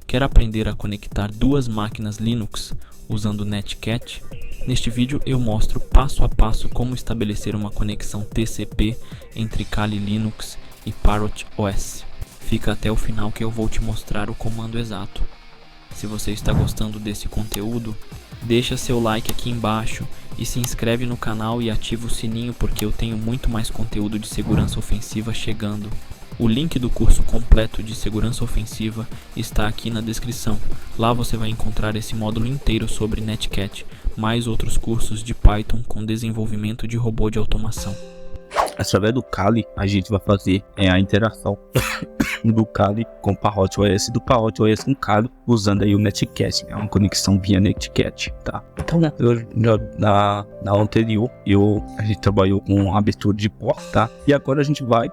Quer aprender a conectar duas máquinas Linux usando Netcat? Neste vídeo eu mostro passo a passo como estabelecer uma conexão TCP entre Kali Linux e Parrot OS. Fica até o final que eu vou te mostrar o comando exato. Se você está gostando desse conteúdo, deixa seu like aqui embaixo e se inscreve no canal e ativa o sininho porque eu tenho muito mais conteúdo de segurança ofensiva chegando. O link do curso completo de segurança ofensiva está aqui na descrição. Lá você vai encontrar esse módulo inteiro sobre Netcat, mais outros cursos de Python com desenvolvimento de robô de automação. Através do Kali, a gente vai fazer a interação do Kali com o Parrot OS e do Parrot OS com o Kali, usando aí o Netcat, uma conexão via Netcat, tá? Então, na anterior, a gente trabalhou com abertura de porta, tá? E agora a gente vai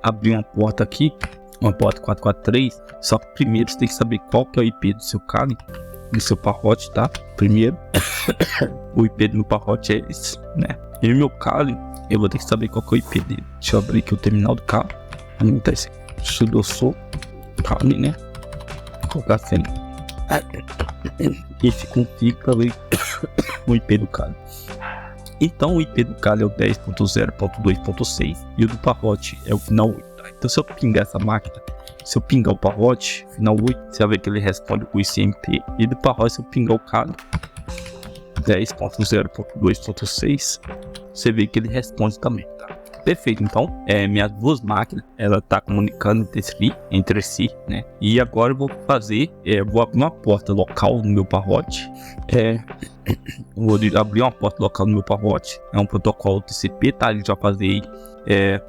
abrir uma porta aqui, uma porta 443, só que primeiro você tem que saber qual que é o IP do seu Kali, do seu Parrot, tá? Primeiro, o IP do meu Parrot é esse, né? E o meu Kali, eu vou ter que saber qual que é o IP dele. Deixa eu abrir aqui o terminal do Kali. Tá esse sudoku Kali, né? Vou colocar assim. Esse configura ali o IP do Kali. Então o IP do Kali é o 10.0.2.6 e o do Parrot é o final 8. Tá? Então se eu pingar essa máquina, se eu pingar o Parrot, final 8, você vai ver que ele responde com o ICMP. E do Parrot, se eu pingar o Kali 10.0.2.6, você vê que ele responde também, tá? Perfeito, então minhas duas máquinas, ela tá comunicando entre si, né? E agora eu vou fazer, vou abrir uma porta local no meu Parrot, vou abrir uma porta local no meu Parrot, é um protocolo TCP, tá? Ele já fazer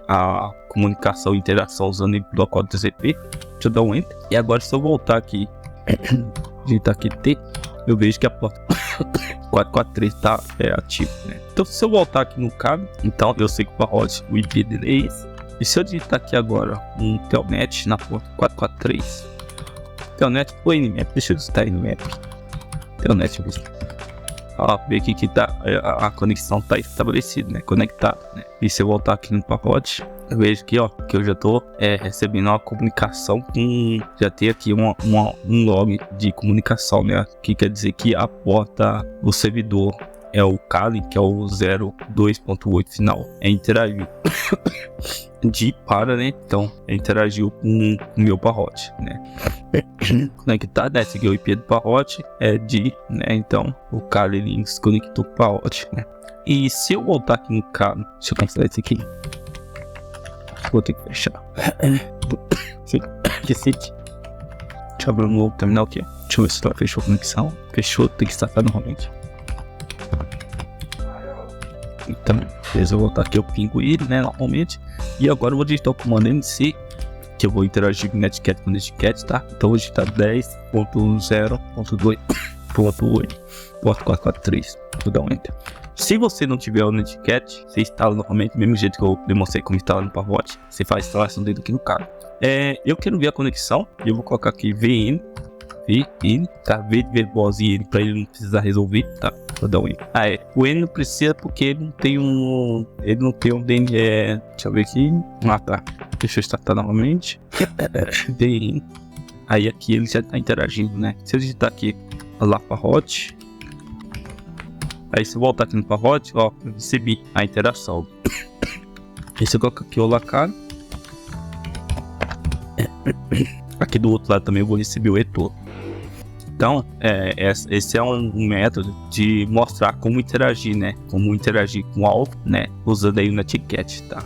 a comunicação e interação usando o protocolo TCP. Deixa eu dar um enter. E agora se eu voltar aqui, digitar aqui T, eu vejo que a porta 443 está ativo, né? Então se eu voltar aqui no cabo, então eu sei que o Parrot, o IP dele é esse. E se eu digitar aqui agora um telnet na porta 443, telnet ou nmap, deixa eu digitar nmap, telnet mesmo. Ver aqui que tá, a conexão está estabelecida, né? Conectado, né? E se eu voltar aqui no Parrot, eu vejo aqui, ó, que eu já tô recebendo uma comunicação com, já tem aqui um log de comunicação, né? Que quer dizer que a porta, o servidor é o Kali, que é o 02.8 final, interagiu para, né? Então interagiu com o meu Parrot, né? Conectado, né? Esse aqui é o IP do Parrot, né? Então o Kali Linux conectou com o Parrot, né? E se eu voltar aqui no Kali, deixa eu cancelar isso aqui. Vou ter que fechar. Deixa eu abrir um novo terminal aqui. Deixa eu ver se ela fechou a conexão. Fechou, tem que startar normalmente. Então, beleza, eu vou voltar aqui, eu pingo ele, né, normalmente. E agora eu vou digitar o comando NC, que eu vou interagir com o Netcat com o Netcat, tá? Então eu vou digitar 10.0.2.8, porta 443. Vou dar um enter. Se você não tiver o Netcat, você instala normalmente, do mesmo jeito que eu demonstrei como instalar no Parrot. Você faz a instalação dele aqui no carro. Eu quero ver a conexão, e eu vou colocar aqui VN, tá? V de verbose e N, para ele não precisar resolver, tá? Vou dar um N. O N não precisa porque ele não tem um DN, deixa eu ver aqui. Tá. Deixa eu startar novamente. VN. Aí aqui ele já tá interagindo, né? Se eu digitar aqui, lá Parrot. Aí se eu voltar aqui no Parrot, ó, eu recebi a interação. E se eu colocar aqui o Kali, aqui do outro lado também eu vou receber o retorno. Então, esse é um método de mostrar como interagir, né? Como interagir com o alvo, né? Usando aí o Netcat, tá?